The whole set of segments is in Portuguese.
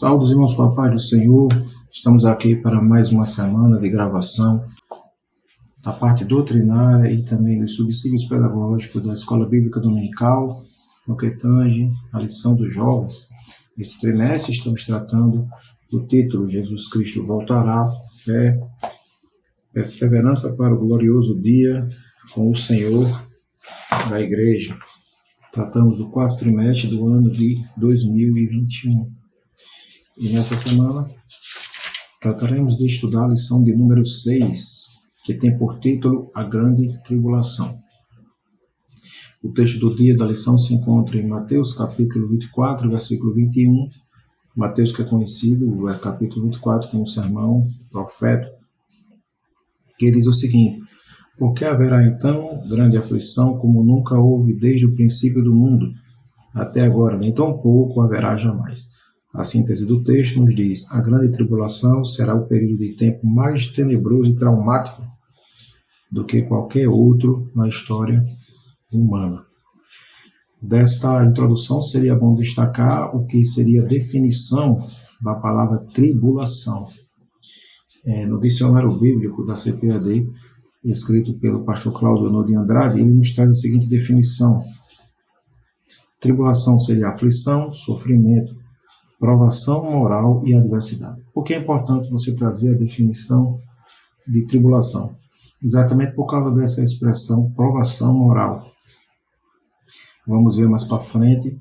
Saúdos, irmãos, papai do Senhor. Estamos aqui para mais uma semana de gravação da parte doutrinária e também dos subsídios pedagógicos da Escola Bíblica Dominical, no que tange a lição dos jovens. Esse trimestre estamos tratando do título Jesus Cristo voltará, fé, perseverança para o glorioso dia com o Senhor da Igreja. Tratamos do quarto trimestre do ano de 2021. E nessa semana trataremos de estudar a lição de número 6, que tem por título A Grande Tribulação. O texto do dia da lição se encontra em Mateus capítulo 24, versículo 21. Mateus, que é conhecido, capítulo 24, como sermão profético, que diz o seguinte: porque haverá então grande aflição como nunca houve desde o princípio do mundo até agora, nem tão pouco haverá jamais. A síntese do texto nos diz: a grande tribulação será o período de tempo mais tenebroso e traumático do que qualquer outro na história humana. Desta introdução, seria bom destacar o que seria a definição da palavra tribulação. No dicionário bíblico da CPAD, escrito pelo pastor Cláudio Honor de Andrade, ele nos traz a seguinte definição: tribulação seria aflição, sofrimento, provação moral e adversidade. Por que é importante você trazer a definição de tribulação? Exatamente por causa dessa expressão, provação moral. Vamos ver mais para frente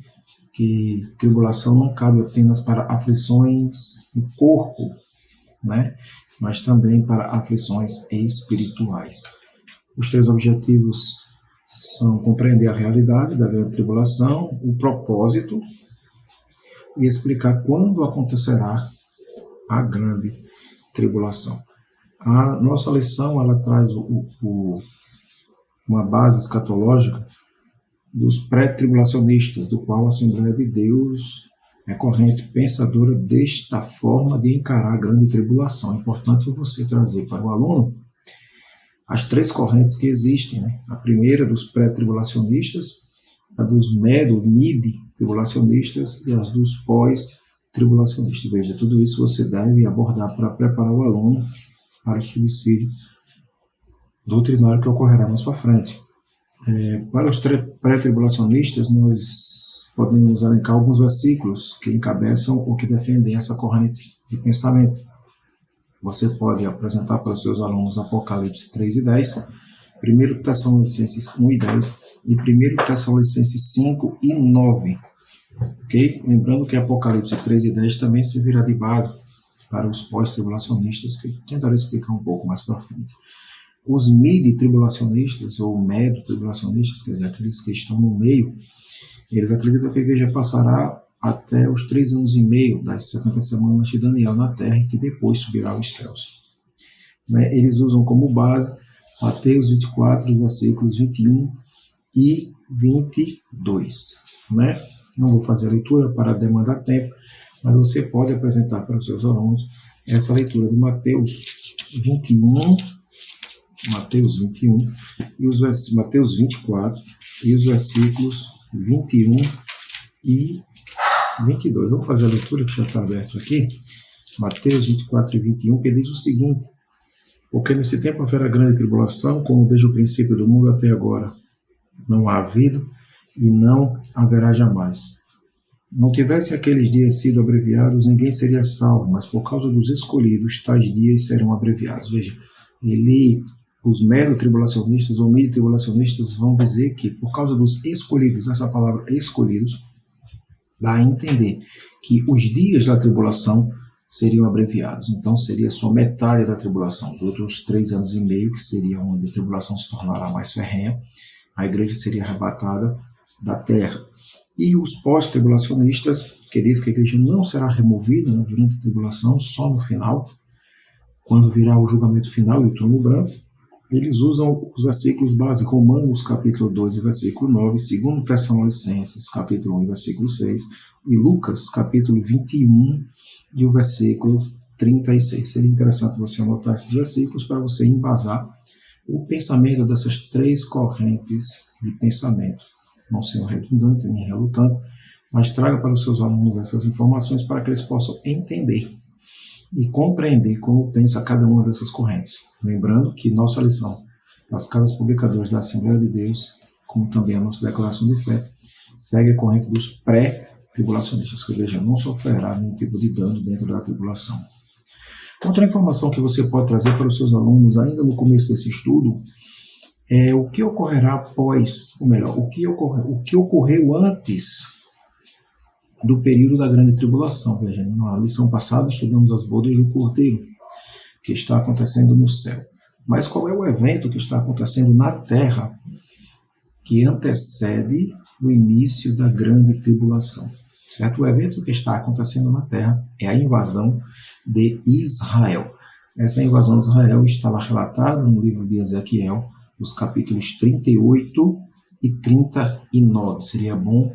que tribulação não cabe apenas para aflições no corpo, mas também para aflições espirituais. Os três objetivos são compreender a realidade da grande tribulação, o propósito e explicar quando acontecerá a grande tribulação. A nossa lição ela traz uma base escatológica dos pré-tribulacionistas, do qual a Assembleia de Deus é corrente pensadora desta forma de encarar a grande tribulação. É importante você trazer para o aluno as três correntes que existem. A primeira dos pré-tribulacionistas, a dos mid-tribulacionistas e as dos pós-tribulacionistas. Veja, tudo isso você deve abordar para preparar o aluno para o subsídio doutrinário que ocorrerá mais para frente. Para os pré-tribulacionistas, nós podemos elencar alguns versículos que encabeçam ou que defendem essa corrente de pensamento. Você pode apresentar para os seus alunos Apocalipse 3 e 10, 1 Tessalonicenses 1 e 10 e 1 Tessalonicenses 5 e 9. Okay? Lembrando que Apocalipse 3 e 10 também servirá de base para os pós-tribulacionistas, que eu tentarei explicar um pouco mais para frente. Os mid-tribulacionistas, ou medo-tribulacionistas, quer dizer, aqueles que estão no meio, eles acreditam que a igreja passará até os 3 anos e meio das 70 semanas de Daniel na terra e que depois subirá aos céus. Eles usam como base Mateus 24, versículos 21 e 22. Não vou fazer a leitura para demandar tempo, mas você pode apresentar para os seus alunos essa leitura de Mateus 21 e Mateus 24 e os versículos 21 e 22. Vamos fazer a leitura que já está aberto aqui. Mateus 24 e 21, que diz o seguinte: porque nesse tempo haverá grande tribulação, como desde o princípio do mundo até agora não há havido e não haverá jamais. Não tivesse aqueles dias sido abreviados, ninguém seria salvo, mas por causa dos escolhidos, tais dias serão abreviados. Veja, os mero-tribulacionistas ou mid-tribulacionistas vão dizer que por causa dos escolhidos, essa palavra escolhidos, dá a entender que os dias da tribulação seriam abreviados. Então seria só metade da tribulação. Os outros 3 anos e meio, que seria onde a tribulação se tornará mais ferrenha, a igreja seria arrebatada da terra. E os pós-tribulacionistas, que diz que a igreja não será removida durante a tribulação, só no final, quando virá o julgamento final e o trono branco, eles usam os versículos básicos, Romanos capítulo 2 e versículo 9, 2 Tessalonicenses capítulo 1 e versículo 6, e Lucas capítulo 21 e o versículo 36. Seria interessante você anotar esses versículos para você embasar o pensamento dessas três correntes de pensamento. Não sendo redundante nem relutante, mas traga para os seus alunos essas informações para que eles possam entender e compreender como pensa cada uma dessas correntes. Lembrando que nossa lição das casas publicadoras da Assembleia de Deus, como também a nossa declaração de fé, segue a corrente dos pré-tribulacionistas, que a igreja não sofrerá nenhum tipo de dano dentro da tribulação. Outra informação que você pode trazer para os seus alunos ainda no começo desse estudo é o que ocorrerá após, ou melhor, o que ocorreu antes do período da grande tribulação. Veja, na lição passada estudamos as bodas do Cordeiro, que está acontecendo no céu. Mas qual é o evento que está acontecendo na terra que antecede o início da grande tribulação? Certo? O evento que está acontecendo na terra é a invasão de Israel. Essa invasão de Israel está lá relatada no livro de Ezequiel, os capítulos 38 e 39. Seria bom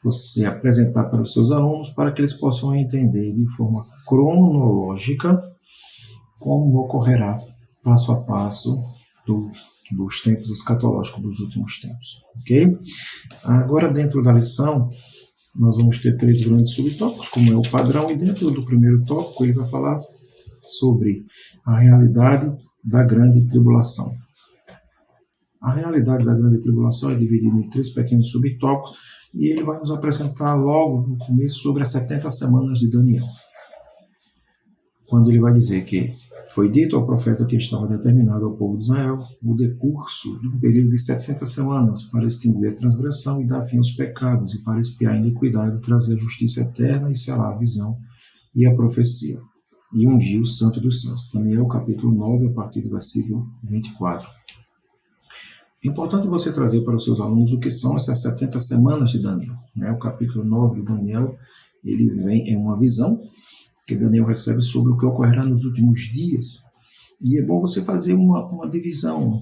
você apresentar para os seus alunos para que eles possam entender de forma cronológica como ocorrerá passo a passo dos tempos escatológicos dos últimos tempos. Ok? Agora, dentro da lição, nós vamos ter 3 grandes subtópicos, como é o padrão, e dentro do primeiro tópico ele vai falar sobre a realidade da grande tribulação. A realidade da grande tribulação é dividida em 3 pequenos subtópicos e ele vai nos apresentar logo no começo sobre as 70 semanas de Daniel. Quando ele vai dizer que foi dito ao profeta que estava determinado ao povo de Israel o decurso de um período de 70 semanas para extinguir a transgressão e dar fim aos pecados e para expiar a iniquidade e trazer a justiça eterna e selar a visão e a profecia e ungir o santo dos santos. Daniel capítulo 9, a partir do versículo 24. É importante você trazer para os seus alunos o que são essas 70 semanas de Daniel. O capítulo 9 de Daniel, ele vem, é uma visão que Daniel recebe sobre o que ocorrerá nos últimos dias. E é bom você fazer uma divisão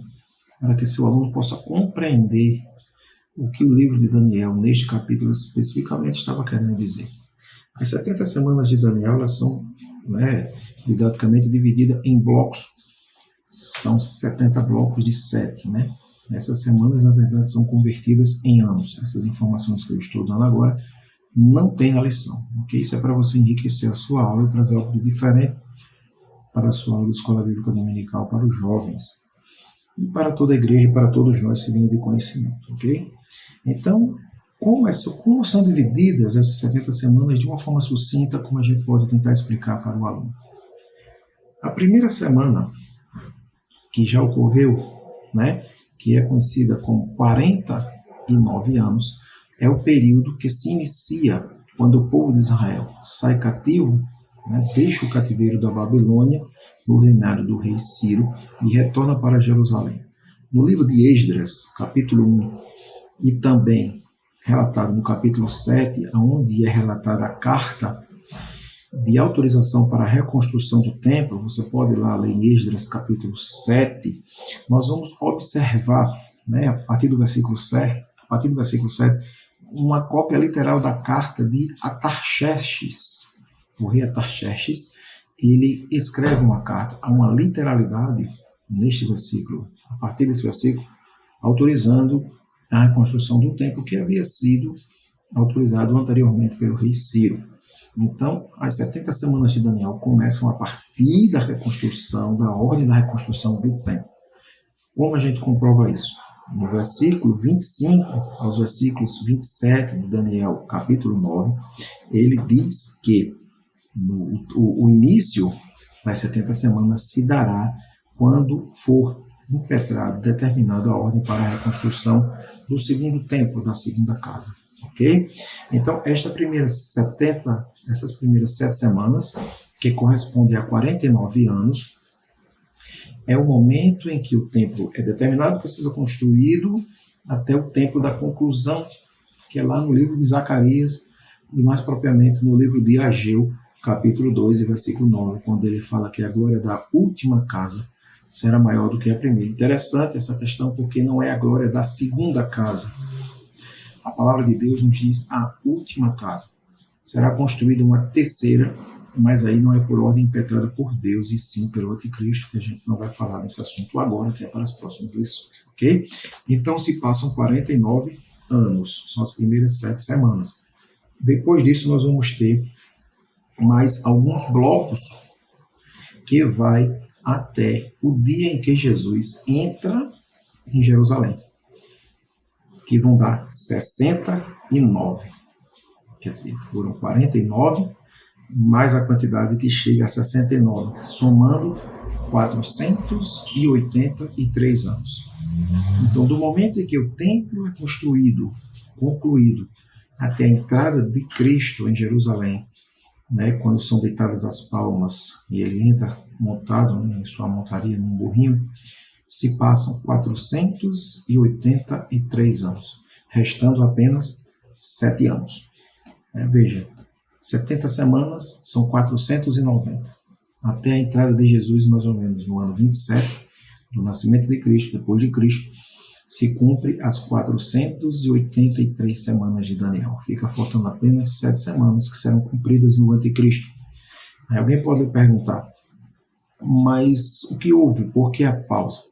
para que seu aluno possa compreender o que o livro de Daniel, neste capítulo especificamente, estava querendo dizer. As 70 semanas de Daniel, elas são didaticamente divididas em blocos. São 70 blocos de 7, Essas semanas, na verdade, são convertidas em anos. Essas informações que eu estou dando agora não tem na lição, ok? Isso é para você enriquecer a sua aula e trazer algo de diferente para a sua aula de Escola Bíblica Dominical para os jovens e para toda a igreja e para todos nós seguindo de conhecimento, ok? Então, como são divididas essas 70 semanas de uma forma sucinta, como a gente pode tentar explicar para o aluno? A primeira semana, que já ocorreu, que é conhecida como 49 anos, é o período que se inicia quando o povo de Israel sai cativo, deixa o cativeiro da Babilônia no reinado do rei Ciro e retorna para Jerusalém. No livro de Esdras, capítulo 1, e também relatado no capítulo 7, onde é relatada a carta de autorização para a reconstrução do templo, você pode ir lá ler em Esdras capítulo 7, nós vamos observar, a partir do versículo 7, uma cópia literal da carta de Atarxerxes. O rei Atarxerxes, ele escreve uma carta, há uma literalidade neste versículo, a partir desse versículo, autorizando a reconstrução do templo que havia sido autorizado anteriormente pelo rei Ciro. Então, as 70 semanas de Daniel começam a partir da reconstrução, da ordem da reconstrução do templo. Como a gente comprova isso? No versículo 25 aos versículos 27 de Daniel, capítulo 9, ele diz que o início das 70 semanas se dará quando for impetrado, determinada a ordem para a reconstrução do segundo templo, da segunda casa. Ok? Então, essas primeiras 7 semanas, que correspondem a 49 anos, é o momento em que o templo é determinado para ser construído até o tempo da conclusão, que é lá no livro de Zacarias, e mais propriamente no livro de Ageu, capítulo 2, versículo 9, quando ele fala que a glória da última casa será maior do que a primeira. Interessante essa questão, porque não é a glória da segunda casa. A palavra de Deus nos diz a última casa. Será construída uma terceira, mas aí não é por ordem impetrada por Deus, e sim pelo anticristo, que a gente não vai falar nesse assunto agora, que é para as próximas lições, ok? Então se passam 49 anos, são as primeiras 7 semanas. Depois disso, nós vamos ter mais alguns blocos que vai até o dia em que Jesus entra em Jerusalém, que vão dar 69. Quer dizer, foram 49, mais a quantidade que chega a 69, somando 483 anos. Então, do momento em que o templo é concluído, até a entrada de Cristo em Jerusalém, né, quando são deitadas as palmas e ele entra montado, né, em sua montaria, num burrinho, se passam 483 anos, restando apenas 7 anos. Veja, 70 semanas são 490. Até a entrada de Jesus, mais ou menos no ano 27, do nascimento de Cristo, depois de Cristo, se cumpre as 483 semanas de Daniel. Fica faltando apenas 7 semanas que serão cumpridas no anticristo. Aí alguém pode perguntar, mas o que houve? Por que a pausa?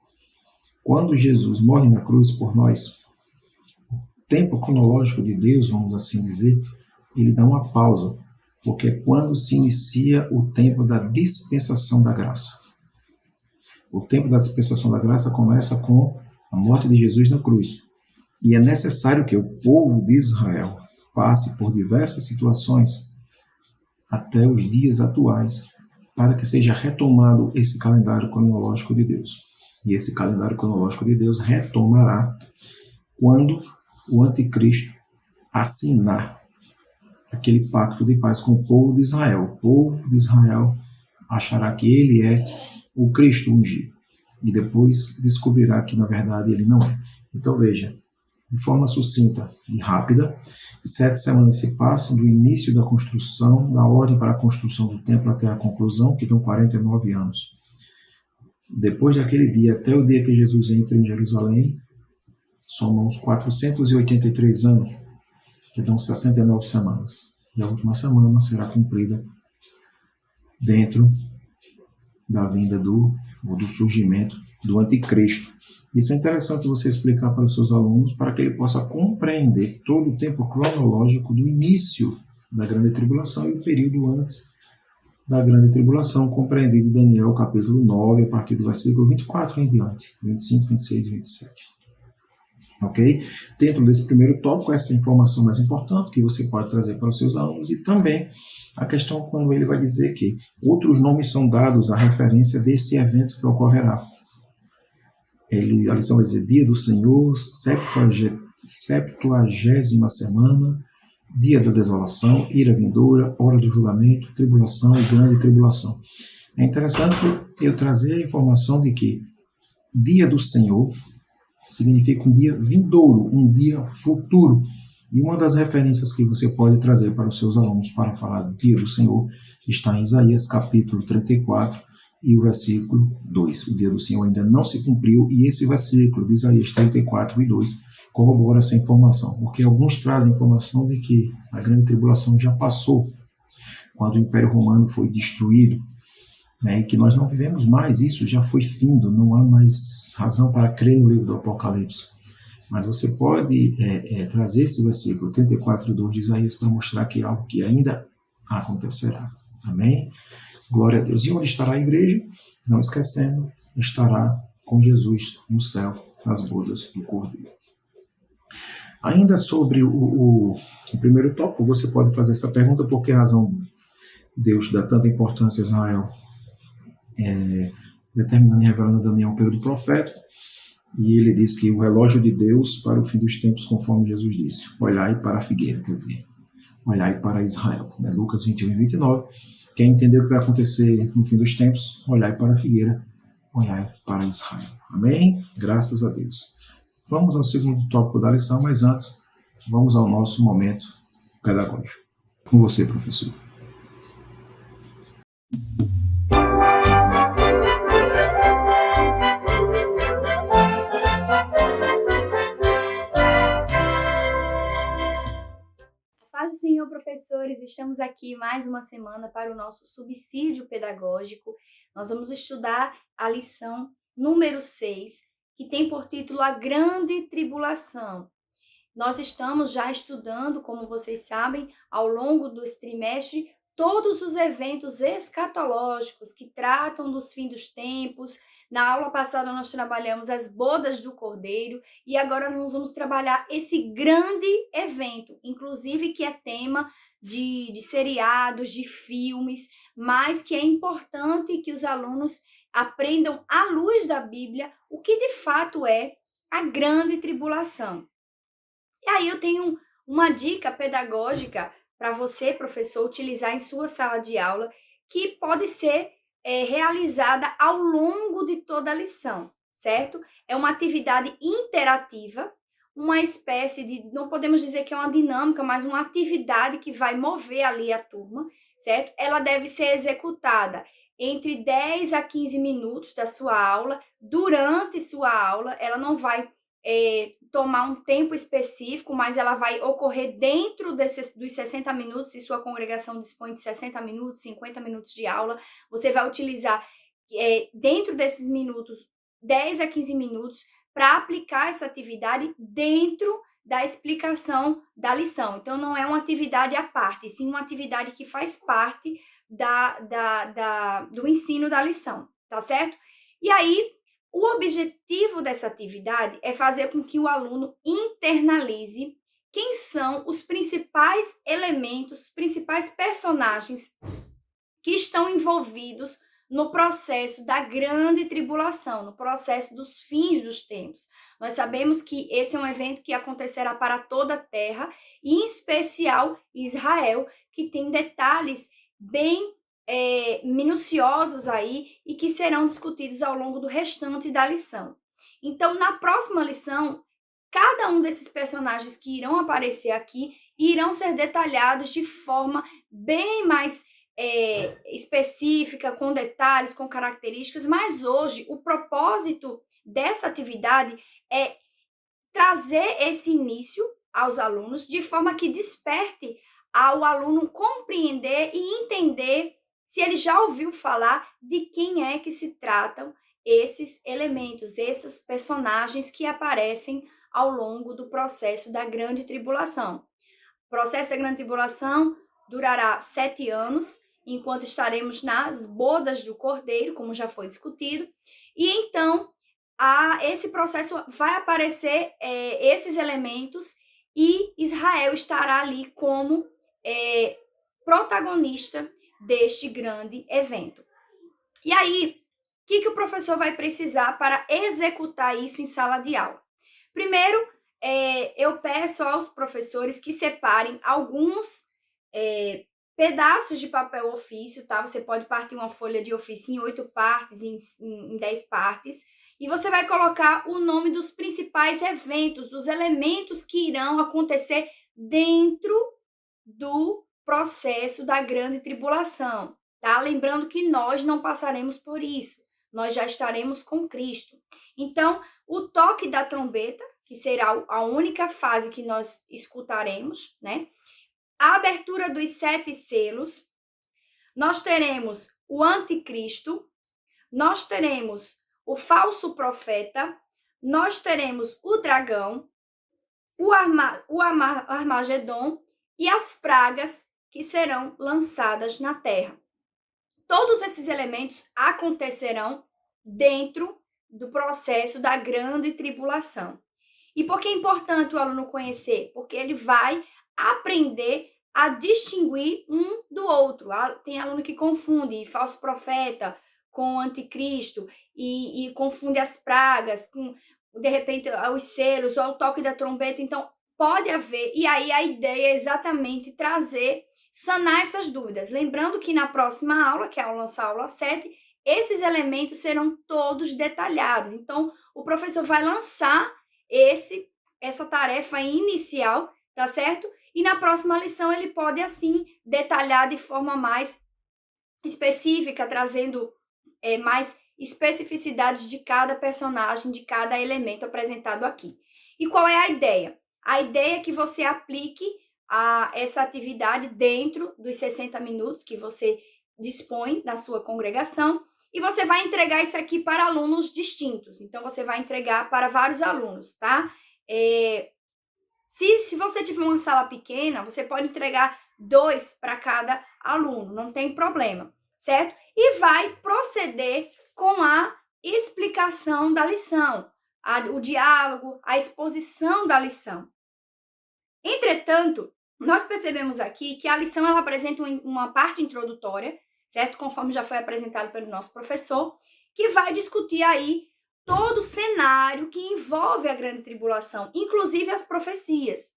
Quando Jesus morre na cruz por nós, o tempo cronológico de Deus, vamos assim dizer, ele dá uma pausa, porque é quando se inicia o tempo da dispensação da graça. O tempo da dispensação da graça começa com a morte de Jesus na cruz. E é necessário que o povo de Israel passe por diversas situações até os dias atuais, para que seja retomado esse calendário cronológico de Deus. E esse calendário cronológico de Deus retomará quando o anticristo assinar aquele pacto de paz com o povo de Israel. O povo de Israel achará que ele é o Cristo ungido e depois descobrirá que na verdade ele não é. Então veja, de forma sucinta e rápida, 7 semanas se passam do início da construção, da ordem para a construção do templo até a conclusão, que dão 49 anos. Depois daquele dia até o dia que Jesus entra em Jerusalém, somam uns 483 anos, que dão 69 semanas. E a última semana será cumprida dentro da vinda do surgimento do anticristo. Isso é interessante você explicar para os seus alunos, para que ele possa compreender todo o tempo cronológico do início da grande tribulação e o período antes da grande tribulação, compreendido em Daniel capítulo 9, a partir do versículo 24 em diante, 25, 26 e 27. Ok? Dentro desse primeiro tópico, essa informação mais importante que você pode trazer para os seus alunos, e também a questão quando ele vai dizer que outros nomes são dados à referência desse evento que ocorrerá. A lição vai dizer dia do Senhor, 70ª semana, dia da desolação, ira vindoura, hora do julgamento, tribulação e grande tribulação. É interessante eu trazer a informação de que dia do Senhor significa um dia vindouro, um dia futuro. E uma das referências que você pode trazer para os seus alunos para falar do dia do Senhor está em Isaías capítulo 34 e o versículo 2. O dia do Senhor ainda não se cumpriu e esse versículo de Isaías 34 e 2 corrobora essa informação, porque alguns trazem a informação de que a grande tribulação já passou, quando o Império Romano foi destruído, né, e que nós não vivemos mais, isso já foi findo, não há mais razão para crer no livro do Apocalipse. Mas você pode trazer esse versículo 34:2 de Isaías para mostrar que é algo que ainda acontecerá. Amém? Glória a Deus. E onde estará a igreja? Não esquecendo, estará com Jesus no céu, nas bodas do Cordeiro. Ainda sobre o primeiro tópico, você pode fazer essa pergunta: por que razão Deus dá tanta importância a Israel, determinando e revelando a Daniel um período profético? E ele diz que o relógio de Deus para o fim dos tempos, conforme Jesus disse, olhai para a figueira, quer dizer, olhai para Israel. Lucas 21 e 29. Quer entender o que vai acontecer no fim dos tempos? Olhai para a figueira, olhai para Israel. Amém? Graças a Deus. Vamos ao segundo tópico da lição, mas antes, vamos ao nosso momento pedagógico. Com você, professor. Paz do Senhor, professores, estamos aqui mais uma semana para o nosso subsídio pedagógico. Nós vamos estudar a lição número 6, que tem por título A Grande Tribulação. nós estamos já estudando, como vocês sabem, ao longo desse trimestre, todos os eventos escatológicos que tratam dos fins dos tempos. Na aula passada nós trabalhamos as bodas do Cordeiro e agora nós vamos trabalhar esse grande evento, inclusive que é tema de seriados, de filmes, mas que é importante que os alunos aprendam à luz da Bíblia o que de fato é a grande tribulação. E aí eu tenho uma dica pedagógica para você, professor, utilizar em sua sala de aula, que pode ser realizada ao longo de toda a lição, certo? É uma atividade interativa, uma espécie de, não podemos dizer que é uma dinâmica, mas uma atividade que vai mover ali a turma, certo? Ela deve ser executada entre 10 a 15 minutos da sua aula, durante sua aula, ela não vai tomar um tempo específico, mas ela vai ocorrer dentro dos 60 minutos, se sua congregação dispõe de 60 minutos, 50 minutos de aula, você vai utilizar dentro desses minutos, 10 a 15 minutos, para aplicar essa atividade dentro da explicação da lição. Então, não é uma atividade à parte, sim uma atividade que faz parte do ensino da lição, tá certo? E aí, o objetivo dessa atividade é fazer com que o aluno internalize quem são os principais elementos, os principais personagens que estão envolvidos no processo da grande tribulação, no processo dos fins dos tempos. Nós sabemos que esse é um evento que acontecerá para toda a terra, e em especial Israel, que tem detalhes bem minuciosos aí e que serão discutidos ao longo do restante da lição. Então, na próxima lição, cada um desses personagens que irão aparecer aqui irão ser detalhados de forma bem mais específica, com detalhes, com características, mas hoje o propósito dessa atividade é trazer esse início aos alunos de forma que desperte ao aluno compreender e entender se ele já ouviu falar de quem é que se tratam esses elementos, esses personagens que aparecem ao longo do processo da grande tribulação. O processo da grande tribulação durará 7 anos, enquanto estaremos nas bodas do Cordeiro, como já foi discutido, e então esse processo vai aparecer esses elementos e Israel estará ali como protagonista deste grande evento. E aí, o que o professor vai precisar para executar isso em sala de aula? Primeiro, eu peço aos professores que separem alguns pedaços de papel ofício, tá? Você pode partir uma folha de ofício em 8 partes, em 10 partes, e você vai colocar o nome dos principais eventos, dos elementos que irão acontecer dentro do processo da grande tribulação, tá? Lembrando que nós não passaremos por isso, nós já estaremos com Cristo. Então, o toque da trombeta, que será a única fase que nós escutaremos, né? A abertura dos 7 selos, nós teremos o anticristo, nós teremos o falso profeta, nós teremos o dragão, o Armagedon e as pragas que serão lançadas na terra. Todos esses elementos acontecerão dentro do processo da grande tribulação. E por que é importante o aluno conhecer? Porque ele vai aprender a distinguir um do outro. Tem aluno que confunde falso profeta com anticristo e confunde as pragas com, de repente, os selos ou o toque da trombeta. Então, pode haver, e aí a ideia é exatamente sanar essas dúvidas. Lembrando que na próxima aula, que é a nossa aula 7, esses elementos serão todos detalhados. Então, o professor vai lançar essa tarefa inicial, tá certo? E na próxima lição ele pode, assim, detalhar de forma mais específica, trazendo mais especificidades de cada personagem, de cada elemento apresentado aqui. E qual é a ideia? A ideia é que você aplique essa atividade dentro dos 60 minutos que você dispõe na sua congregação, e você vai entregar isso aqui para alunos distintos. Então, você vai entregar para vários alunos, tá? Se você tiver uma sala pequena, você pode entregar 2 para cada aluno, não tem problema, certo? E vai proceder com a explicação da lição, o diálogo, a exposição da lição. Entretanto, nós percebemos aqui que a lição ela apresenta uma parte introdutória, certo? Conforme já foi apresentado pelo nosso professor, que vai discutir aí todo o cenário que envolve a grande tribulação, inclusive as profecias.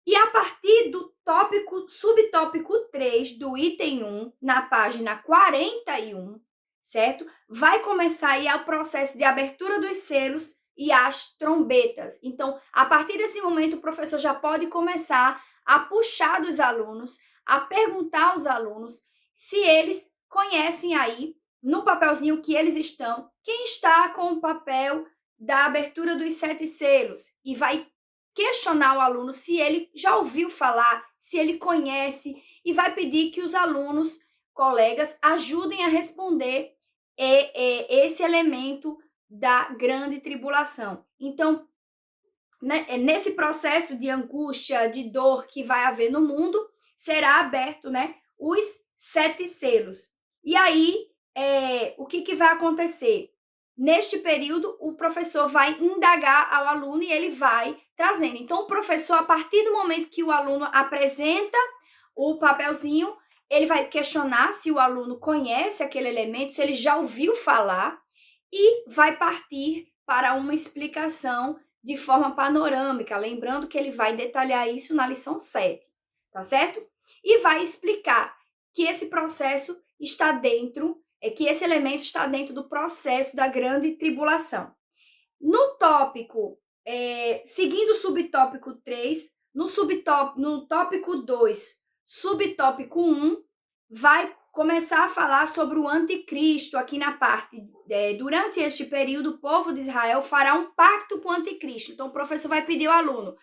E a partir do subtópico 3 do item 1, na página 41, certo? Vai começar aí o processo de abertura dos selos e as trombetas. Então, a partir desse momento, o professor já pode começar a puxar dos alunos, a perguntar aos alunos se eles conhecem aí, no papelzinho que eles estão, quem está com o papel da abertura dos 7 selos, e vai questionar o aluno se ele já ouviu falar, se ele conhece, e vai pedir que os alunos, colegas, ajudem a responder esse elemento da grande tribulação. Então, né, nesse processo de angústia, de dor que vai haver no mundo, será aberto, né, os 7 selos. E aí, o que vai acontecer? Neste período, o professor vai indagar ao aluno e ele vai trazendo. Então, o professor, a partir do momento que o aluno apresenta o papelzinho, ele vai questionar se o aluno conhece aquele elemento, se ele já ouviu falar, e vai partir para uma explicação de forma panorâmica, lembrando que ele vai detalhar isso na lição 7, tá certo? E vai explicar que esse processo está dentro, que esse elemento está dentro do processo da grande tribulação. No tópico, seguindo o subtópico 3, no tópico 2, subtópico 1, vai começar a falar sobre o anticristo aqui na parte, durante este período, o povo de Israel fará um pacto com o anticristo. Então, o professor vai pedir ao aluno,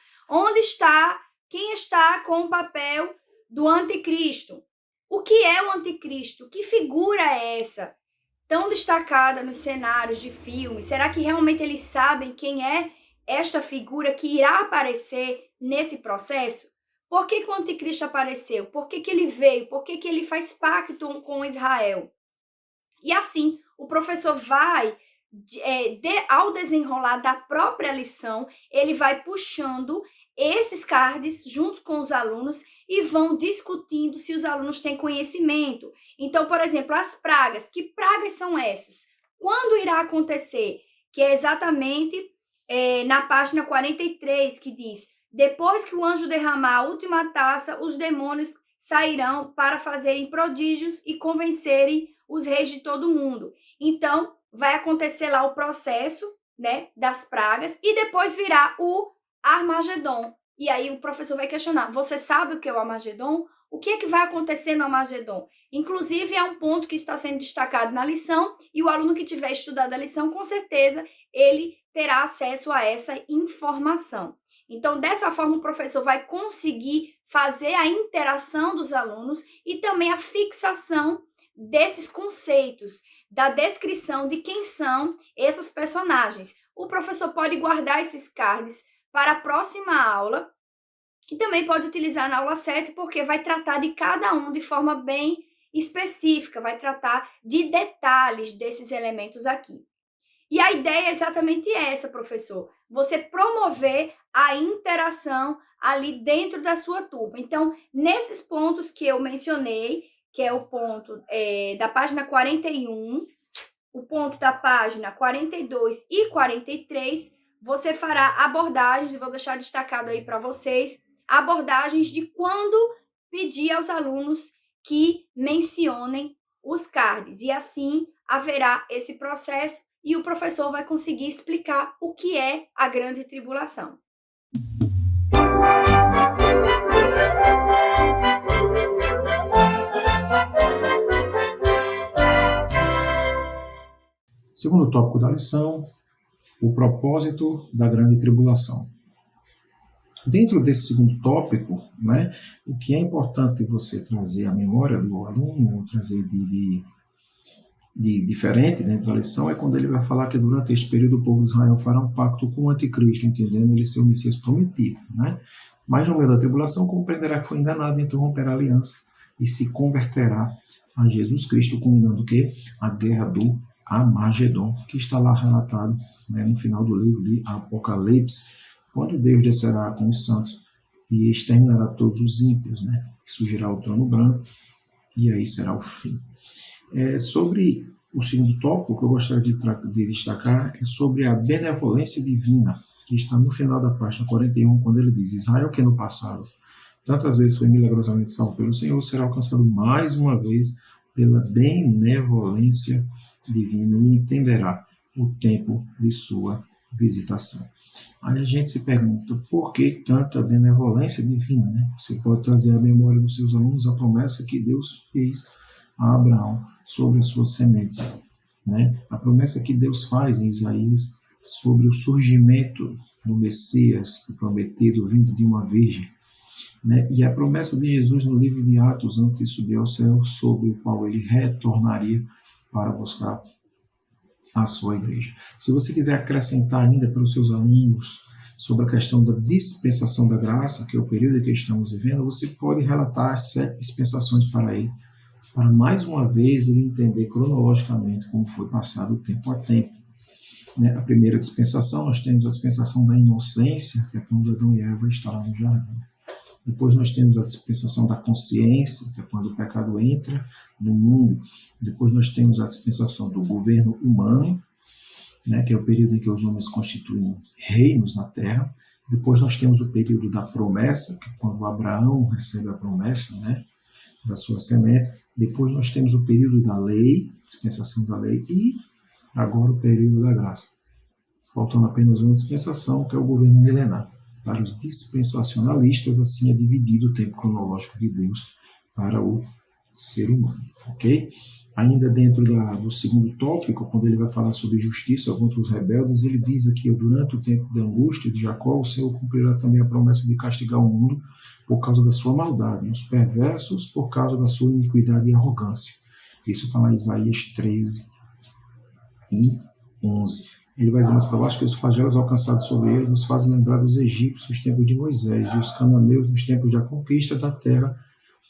quem está com o papel do anticristo? O que é o anticristo? Que figura é essa? Tão destacada nos cenários de filmes. Será que realmente eles sabem quem é esta figura que irá aparecer nesse processo? Por que o anticristo apareceu? Por que ele veio? Por que ele faz pacto com Israel? E assim, o professor vai, ao desenrolar da própria lição, ele vai puxando esses cards junto com os alunos e vão discutindo se os alunos têm conhecimento. Então, por exemplo, as pragas. Que pragas são essas? Quando irá acontecer? Que é exatamente na página 43, que diz: depois que o anjo derramar a última taça, os demônios sairão para fazerem prodígios e convencerem os reis de todo o mundo. Então, vai acontecer lá o processo, né, das pragas, e depois virá o Armagedon. E aí o professor vai questionar: você sabe o que é o Armagedon? O que é que vai acontecer no Armagedon? Inclusive, é um ponto que está sendo destacado na lição, e o aluno que tiver estudado a lição, com certeza, ele terá acesso a essa informação. Então, dessa forma, o professor vai conseguir fazer a interação dos alunos e também a fixação desses conceitos, da descrição de quem são esses personagens. O professor pode guardar esses cards para a próxima aula e também pode utilizar na aula 7, porque vai tratar de cada um de forma bem específica, vai tratar de detalhes desses elementos aqui. E a ideia é exatamente essa, professor: você promover a interação ali dentro da sua turma. Então, nesses pontos que eu mencionei, que é o ponto da página 41, o ponto da página 42 e 43, você fará abordagens, e vou deixar destacado aí para vocês, abordagens de quando pedir aos alunos que mencionem os cards. E assim haverá esse processo e o professor vai conseguir explicar o que é a grande tribulação. Segundo tópico da lição, o propósito da grande tribulação. Dentro desse segundo tópico, né, o que é importante você trazer à memória do aluno, trazer diferente dentro da lição é quando ele vai falar que durante este período o povo de Israel fará um pacto com o anticristo, entendendo ele ser o Messias prometido, né? Mas no meio da tribulação compreenderá que foi enganado, então romperá a aliança e se converterá a Jesus Cristo, culminando o quê? A guerra do Armagedon, que está lá relatado, né, no final do livro de Apocalipse, quando Deus descerá com os santos e exterminará todos os ímpios, né? Surgirá o trono branco e aí será o fim. Sobre o segundo tópico que eu gostaria de destacar é sobre a benevolência divina, que está no final da página 41, quando ele diz: Israel, que no passado tantas vezes foi milagrosamente salvo pelo Senhor, será alcançado mais uma vez pela benevolência divina e entenderá o tempo de sua visitação. Aí a gente se pergunta, por que tanta benevolência divina, né? Você pode trazer à memória dos seus alunos a promessa que Deus fez a Abraão sobre a sua semente, né? A promessa que Deus faz em Isaías sobre o surgimento do Messias, o prometido vindo de uma virgem, né? E a promessa de Jesus no livro de Atos, antes de subir ao céu, sobre o qual ele retornaria para buscar a sua igreja. Se você quiser acrescentar ainda para os seus alunos sobre a questão da dispensação da graça, que é o período em que estamos vivendo, você pode relatar as 7 dispensações para ele, para mais uma vez ele entender cronologicamente como foi passado o tempo a tempo. Né? A primeira dispensação, nós temos a dispensação da inocência, que é quando Adão e Eva estão lá no jardim. Depois nós temos a dispensação da consciência, que é quando o pecado entra no mundo. Depois nós temos a dispensação do governo humano, né, que é o período em que os homens constituem reinos na terra. Depois nós temos o período da promessa, que é quando Abraão recebe a promessa, né, da sua semente. Depois nós temos o período da lei, dispensação da lei, e agora o período da graça. Faltando apenas uma dispensação, que é o governo milenar. Para os dispensacionalistas, assim é dividido o tempo cronológico de Deus para o ser humano, ok? Ainda dentro do segundo tópico, quando ele vai falar sobre justiça contra os rebeldes, ele diz aqui, durante o tempo da angústia de Jacó, o Senhor cumprirá também a promessa de castigar o mundo por causa da sua maldade, e os perversos por causa da sua iniquidade e arrogância. Isso está lá em Isaías 13 e 11. Ele vai dizer mais para baixo que os flagelos alcançados sobre ele nos fazem lembrar dos egípcios nos tempos de Moisés e os cananeus nos tempos da conquista da terra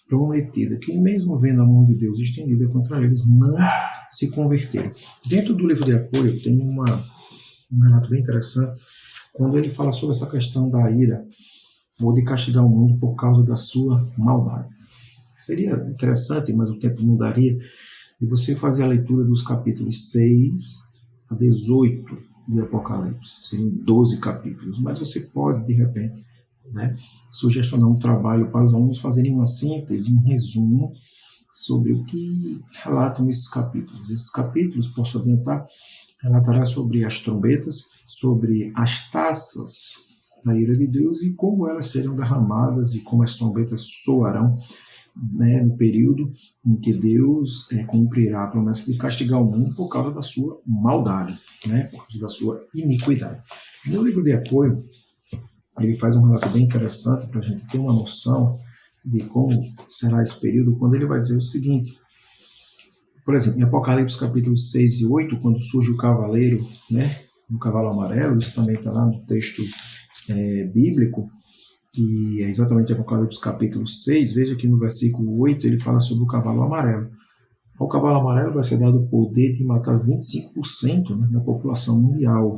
prometida, que mesmo vendo a mão de Deus estendida contra eles, não se converteram. Dentro do livro de apoio tem um relato bem interessante, quando ele fala sobre essa questão da ira, ou de castigar o mundo por causa da sua maldade. Seria interessante, mas o tempo não daria, de você fazer a leitura dos capítulos 6 a 18 de Apocalipse. Seriam 12 capítulos, mas você pode, de repente, né, sugestionar um trabalho para os alunos fazerem uma síntese, um resumo sobre o que relatam esses capítulos. Esses capítulos, posso adiantar, relatará sobre as trombetas, sobre as taças da ira de Deus e como elas serão derramadas e como as trombetas soarão, né, no período em que Deus cumprirá a promessa de castigar o mundo por causa da sua maldade, né, por causa da sua iniquidade. No livro de apoio, ele faz um relato bem interessante para a gente ter uma noção de como será esse período, quando ele vai dizer o seguinte, por exemplo, em Apocalipse capítulo 6 e 8, quando surge o cavaleiro, né, no cavalo amarelo, isso também está lá no texto bíblico, que é exatamente Apocalipse capítulo 6, veja que no versículo 8 ele fala sobre o cavalo amarelo. Ao cavalo amarelo vai ser dado o poder de matar 25%, né, da população mundial.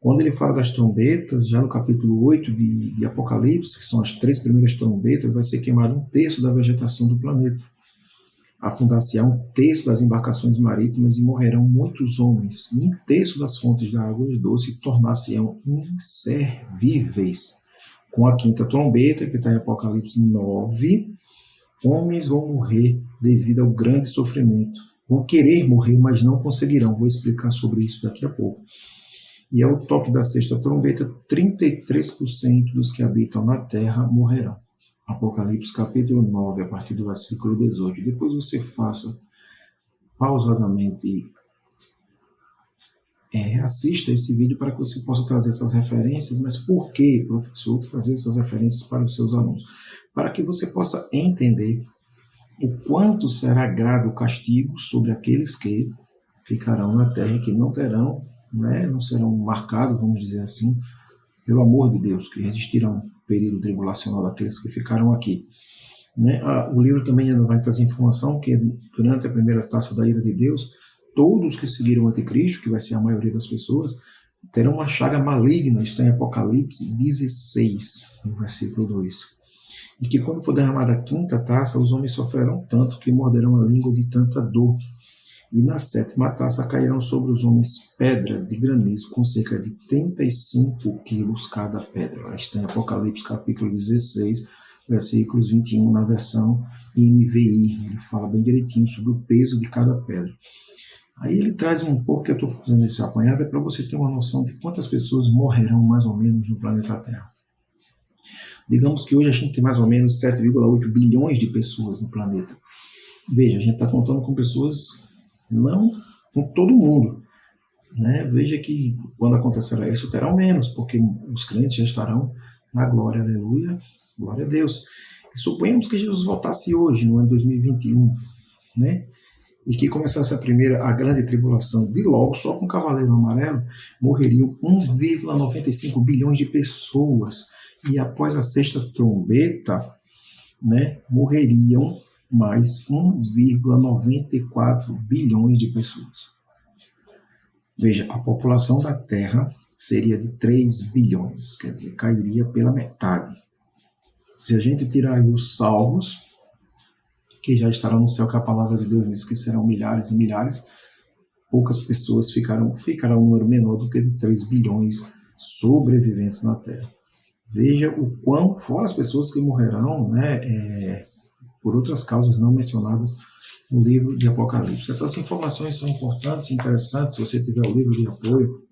Quando ele fala das trombetas, já no capítulo 8 de Apocalipse, que são as 3 primeiras trombetas, vai ser queimado 1/3 da vegetação do planeta. Afundar-se-á 1/3 das embarcações marítimas e morrerão muitos homens. E 1/3 das fontes da água doce tornar-se-ão inservíveis. Com a 5ª trombeta, que está em Apocalipse 9, homens vão morrer devido ao grande sofrimento. Vão querer morrer, mas não conseguirão. Vou explicar sobre isso daqui a pouco. E ao toque da 6ª trombeta, 33% dos que habitam na terra morrerão. Apocalipse capítulo 9, a partir do versículo 18. Depois você faça pausadamente, assista esse vídeo para que você possa trazer essas referências. Mas por que, professor, trazer essas referências para os seus alunos? Para que você possa entender o quanto será grave o castigo sobre aqueles que ficarão na terra e que não terão, né, não serão marcados, vamos dizer assim, pelo amor de Deus, que resistirão ao período tribulacional daqueles que ficaram aqui. Né? O livro também vai trazer informação que durante a primeira taça da ira de Deus, todos que seguiram o anticristo, que vai ser a maioria das pessoas, terão uma chaga maligna, isso está em Apocalipse 16, no versículo 2. E que quando for derramada a quinta taça, os homens sofrerão tanto que morderão a língua de tanta dor. E na sétima taça cairão sobre os homens pedras de granizo com cerca de 35 quilos cada pedra. Está em Apocalipse capítulo 16, versículos 21, na versão NVI. Ele fala bem direitinho sobre o peso de cada pedra. Aí ele traz um pouco, que eu estou fazendo esse apanhado, é para você ter uma noção de quantas pessoas morrerão mais ou menos no planeta Terra. Digamos que hoje a gente tem mais ou menos 7,8 bilhões de pessoas no planeta. Veja, a gente está contando com pessoas, não com todo mundo. Né? Veja que quando acontecerá isso, terão menos, porque os crentes já estarão na glória, aleluia, glória a Deus. E suponhamos que Jesus voltasse hoje, no ano 2021, né? E que começasse a grande tribulação. De logo, só com o Cavaleiro Amarelo, morreriam 1,95 bilhões de pessoas. E após a sexta trombeta, né, morreriam mais 1,94 bilhões de pessoas. Veja, a população da Terra seria de 3 bilhões, quer dizer, cairia pela metade. Se a gente tirar aí os salvos, que já estarão no céu, que a palavra de Deus diz que serão milhares e milhares, poucas pessoas ficarão um número menor do que de 3 bilhões sobreviventes na Terra. Veja o quão, fora as pessoas que morrerão, né, por outras causas não mencionadas no livro de Apocalipse. Essas informações são importantes e interessantes. Se você tiver o livro de apoio,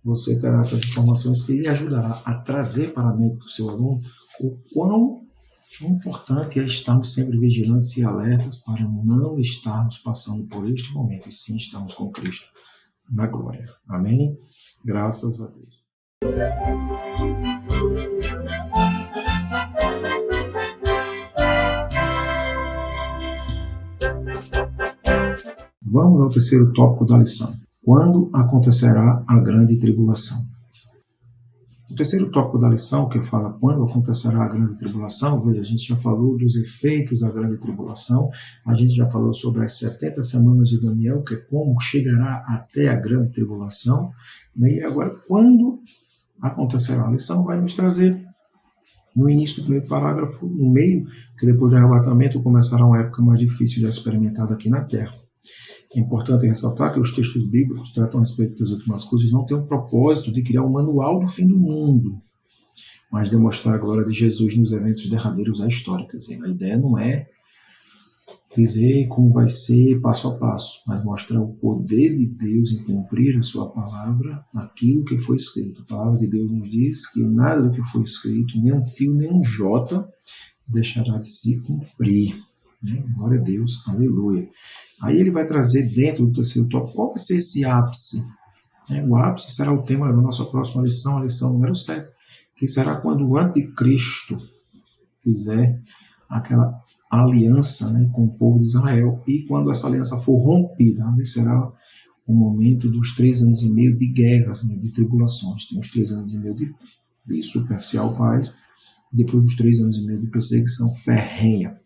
você terá essas informações que lhe ajudará a trazer para a mente do seu aluno o quão importante é estarmos sempre vigilantes e alertas para não estarmos passando por este momento, e sim estarmos com Cristo na glória. Amém? Graças a Deus. Vamos ao terceiro tópico da lição. Quando acontecerá a grande tribulação? O terceiro tópico da lição, que fala quando acontecerá a grande tribulação, veja, a gente já falou dos efeitos da grande tribulação, a gente já falou sobre as 70 semanas de Daniel, que é como chegará até a grande tribulação, né? E agora, quando acontecerá? A lição vai nos trazer, no início do primeiro parágrafo, no meio, que depois do arrebatamento começará uma época mais difícil de experimentada aqui na Terra. É importante ressaltar que os textos bíblicos que tratam a respeito das últimas coisas não têm o propósito de criar um manual do fim do mundo, mas demonstrar a glória de Jesus nos eventos derradeiros da história. Quer dizer, a ideia não é dizer como vai ser passo a passo, mas mostrar o poder de Deus em cumprir a sua palavra, aquilo que foi escrito. A palavra de Deus nos diz que nada do que foi escrito, nem um tio, nem um jota, deixará de se cumprir. Glória a Deus, aleluia. Aí ele vai trazer dentro do terceiro tópico qual vai ser esse ápice. O ápice será o tema da nossa próxima lição, a lição número 7, que será quando o anticristo fizer aquela aliança, né, com o povo de Israel, e quando essa aliança for rompida, ali será o momento dos 3 anos e meio de guerras, né, de tribulações. Tem os 3 anos e meio de superficial paz, e depois os 3 anos e meio de perseguição ferrenha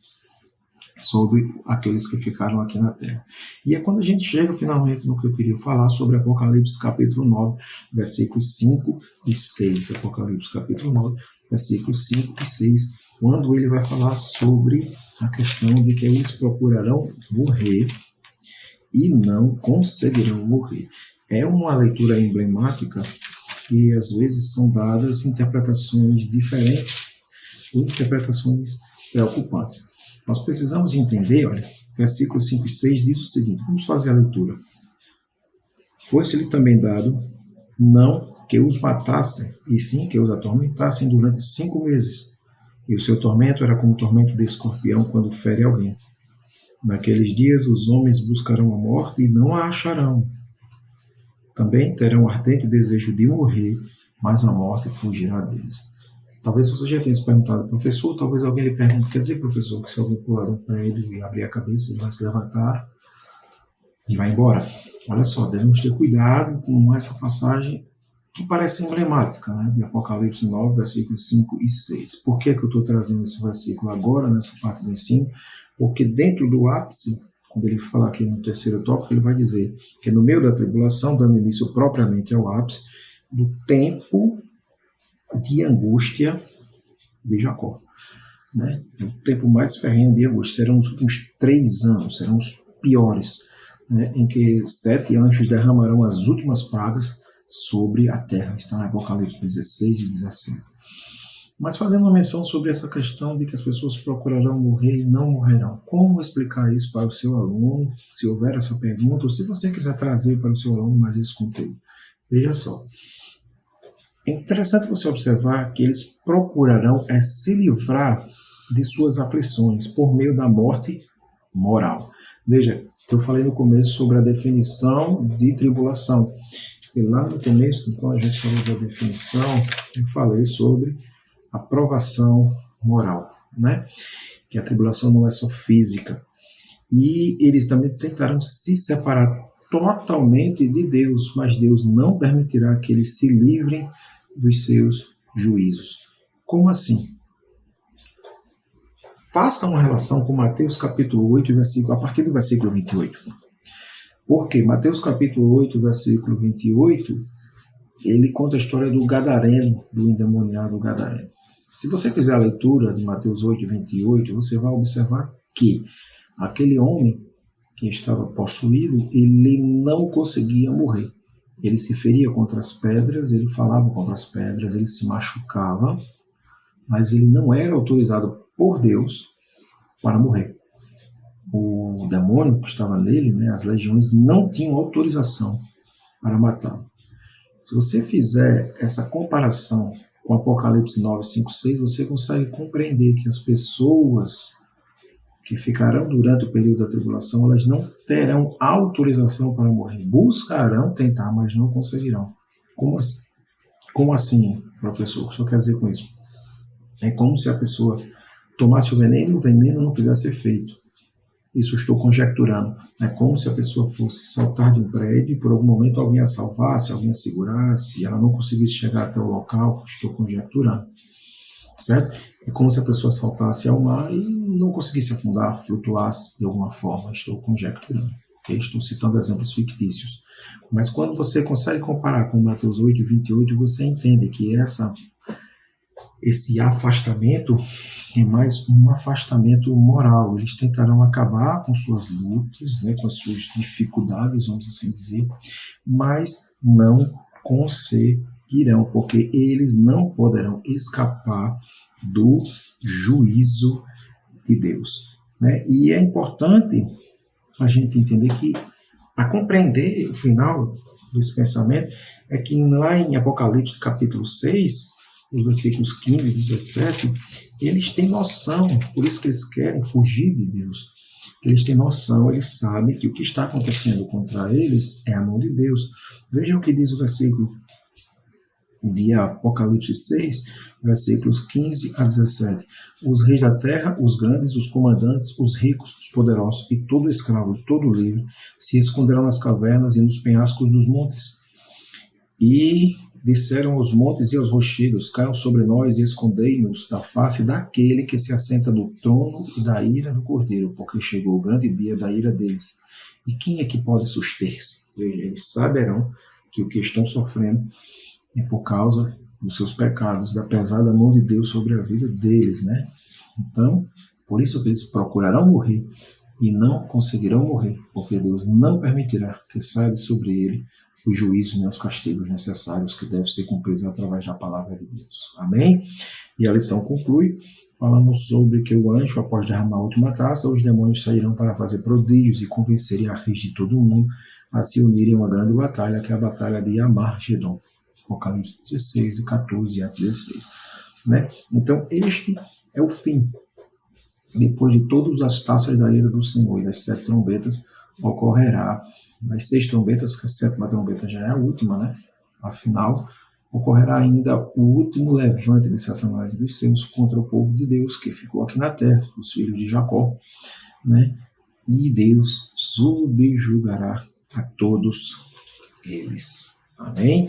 sobre aqueles que ficaram aqui na Terra. E é quando a gente chega finalmente no que eu queria falar sobre Apocalipse capítulo 9, versículos 5 e 6. Apocalipse capítulo 9, versículos 5 e 6, quando ele vai falar sobre a questão de que eles procurarão morrer e não conseguirão morrer. É uma leitura emblemática e às vezes são dadas interpretações diferentes ou interpretações preocupantes. Nós precisamos entender, olha, versículos 5 e 6 diz o seguinte, vamos fazer a leitura. Foi-se-lhe também dado, não que os matassem, e sim que os atormentassem durante 5 meses. E o seu tormento era como o tormento de escorpião quando fere alguém. Naqueles dias os homens buscarão a morte e não a acharão. Também terão ardente desejo de morrer, mas a morte fugirá deles. Talvez você já tenha se perguntado, professor, talvez alguém lhe pergunte, quer dizer, professor, que se alguém pular um prédio e abrir a cabeça, ele vai se levantar e vai embora. Olha só, devemos ter cuidado com essa passagem que parece emblemática, né, de Apocalipse 9, versículos 5 e 6. Por que eu estou trazendo esse versículo agora, nessa parte do ensino? Porque dentro do ápice, quando ele fala aqui no terceiro tópico, ele vai dizer que no meio da tribulação, dando início propriamente ao ápice do tempo de angústia de Jacó. Né? O tempo mais ferrenho de angústia serão os últimos 3 anos, serão os piores, né? Em que 7 anjos derramarão as últimas pragas sobre a terra. Está no Apocalipse 16 e 17. Mas fazendo uma menção sobre essa questão de que as pessoas procurarão morrer e não morrerão. Como explicar isso para o seu aluno, se houver essa pergunta, ou se você quiser trazer para o seu aluno mais esse conteúdo? Veja só. É interessante você observar que eles procurarão se livrar de suas aflições por meio da morte moral. Veja, que eu falei no começo sobre a definição de tribulação. E lá no começo, quando a gente falou da definição, eu falei sobre a provação moral, né? Que a tribulação não é só física. E eles também tentarão se separar totalmente de Deus, mas Deus não permitirá que eles se livrem dos seus juízos. Como assim? Faça uma relação com Mateus capítulo 8, a partir do versículo 28. Porque Mateus capítulo 8, versículo 28, ele conta a história do gadareno, do endemoniado gadareno. Se você fizer a leitura de Mateus 8, 28, você vai observar que aquele homem que estava possuído, ele não conseguia morrer. Ele se feria contra as pedras, ele falava contra as pedras, ele se machucava, mas ele não era autorizado por Deus para morrer. O demônio que estava nele, né, as legiões, não tinham autorização para matá-lo. Se você fizer essa comparação com Apocalipse 9, 5, 6, você consegue compreender que as pessoas que ficarão durante o período da tribulação, elas não terão autorização para morrer. Buscarão tentar, mas não conseguirão. Como assim, professor? O que o senhor quer dizer com isso? É como se a pessoa tomasse o veneno e o veneno não fizesse efeito. Isso eu estou conjecturando. É como se a pessoa fosse saltar de um prédio e por algum momento alguém a salvasse, alguém a segurasse, e ela não conseguisse chegar até o local. Estou conjecturando. Certo? É como se a pessoa saltasse ao mar e não conseguisse afundar, flutuasse de alguma forma. Estou conjecturando. Okay? Estou citando exemplos fictícios. Mas quando você consegue comparar com Mateus 8 e 28, você entende que esse afastamento é mais um afastamento moral. Eles tentarão acabar com suas lutas, né, com as suas dificuldades, vamos assim dizer, mas não conseguirão, porque eles não poderão escapar do juízo de Deus. Né? E é importante a gente entender que, para compreender o final desse pensamento, é que lá em Apocalipse capítulo 6, os versículos 15 e 17, eles têm noção, por isso que eles querem fugir de Deus. Eles têm noção, eles sabem que o que está acontecendo contra eles é a mão de Deus. Vejam o que diz o versículo de Apocalipse 6, versículos 15 a 17. Os reis da terra, os grandes, os comandantes, os ricos, os poderosos e todo escravo e todo livre se esconderão nas cavernas e nos penhascos dos montes. E disseram aos montes e aos rochedos, caiam sobre nós e escondei-nos da face daquele que se assenta no trono e da ira do Cordeiro, porque chegou o grande dia da ira deles. E quem é que pode suster-se? Eles saberão que o que estão sofrendo é por causa dos seus pecados, da pesada mão de Deus sobre a vida deles, né? Então, por isso que eles procurarão morrer e não conseguirão morrer, porque Deus não permitirá que saia de sobre ele os juízos e os castigos necessários que devem ser cumpridos através da palavra de Deus. Amém? E a lição conclui falando sobre que o anjo, após derramar a última taça, os demônios sairão para fazer prodígios e convencerem a reis de todo o mundo a se unirem a uma grande batalha, que é a batalha de Armagedon. Apocalipse 16, 14 a 16. Né? Então, este é o fim. Depois de todas as taças da ira do Senhor e das 7 trombetas, ocorrerá das 6 trombetas, que a 7ª trombeta já é a última, né? Afinal, ocorrerá ainda o último levante de Satanás e dos seus contra o povo de Deus que ficou aqui na terra, os filhos de Jacó, né? E Deus subjugará a todos eles. Amém?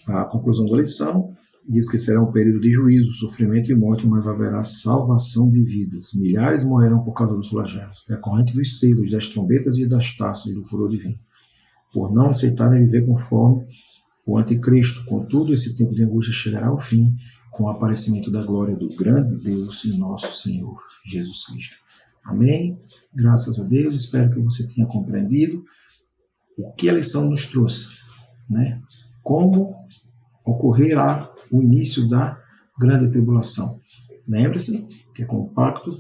A conclusão da lição diz que será um período de juízo, sofrimento e morte, mas haverá salvação de vidas. Milhares morrerão por causa dos flagelos, decorrente dos selos, das trombetas e das taças do furor divino, por não aceitarem viver conforme o anticristo. Contudo, esse tempo de angústia chegará ao fim com o aparecimento da glória do grande Deus e nosso Senhor Jesus Cristo. Amém? Graças a Deus, espero que você tenha compreendido o que a lição nos trouxe, né? Como ocorrerá o início da grande tribulação. Lembre-se que é com o pacto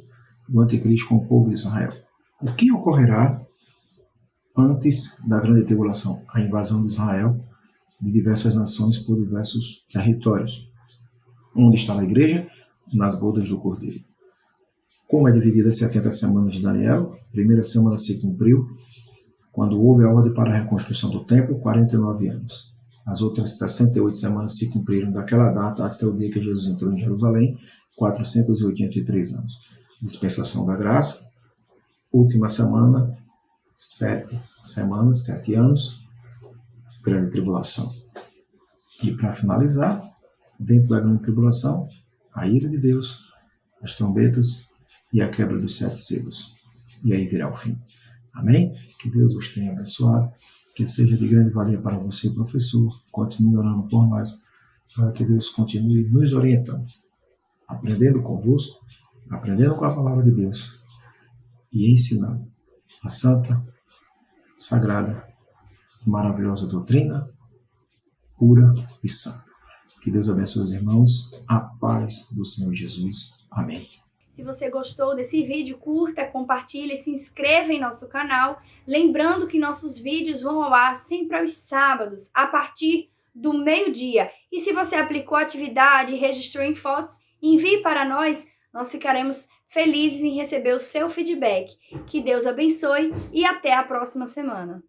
do anticristo com o povo de Israel. O que ocorrerá antes da grande tribulação? A invasão de Israel de diversas nações por diversos territórios. Onde está a igreja? Nas bodas do Cordeiro. Como é dividida as 70 semanas de Daniel, a primeira semana se cumpriu quando houve a ordem para a reconstrução do templo, 49 anos. As outras 68 semanas se cumpriram daquela data até o dia que Jesus entrou em Jerusalém, 483 anos. Dispensação da graça, última semana, 7 semanas, 7 anos, grande tribulação. E para finalizar, dentro da grande tribulação, a ira de Deus, as trombetas e a quebra dos 7 selos. E aí virá o fim. Amém? Que Deus os tenha abençoado, que seja de grande valia para você, professor. Continue orando por nós, para que Deus continue nos orientando, aprendendo convosco, aprendendo com a palavra de Deus e ensinando a santa, sagrada e maravilhosa doutrina, pura e santa. Que Deus abençoe os irmãos. A paz do Senhor Jesus. Amém. Se você gostou desse vídeo, curta, compartilhe, se inscreva em nosso canal. Lembrando que nossos vídeos vão ao ar sempre aos sábados, a partir do meio-dia. E se você aplicou a atividade e registrou em fotos, envie para nós. Nós ficaremos felizes em receber o seu feedback. Que Deus abençoe e até a próxima semana.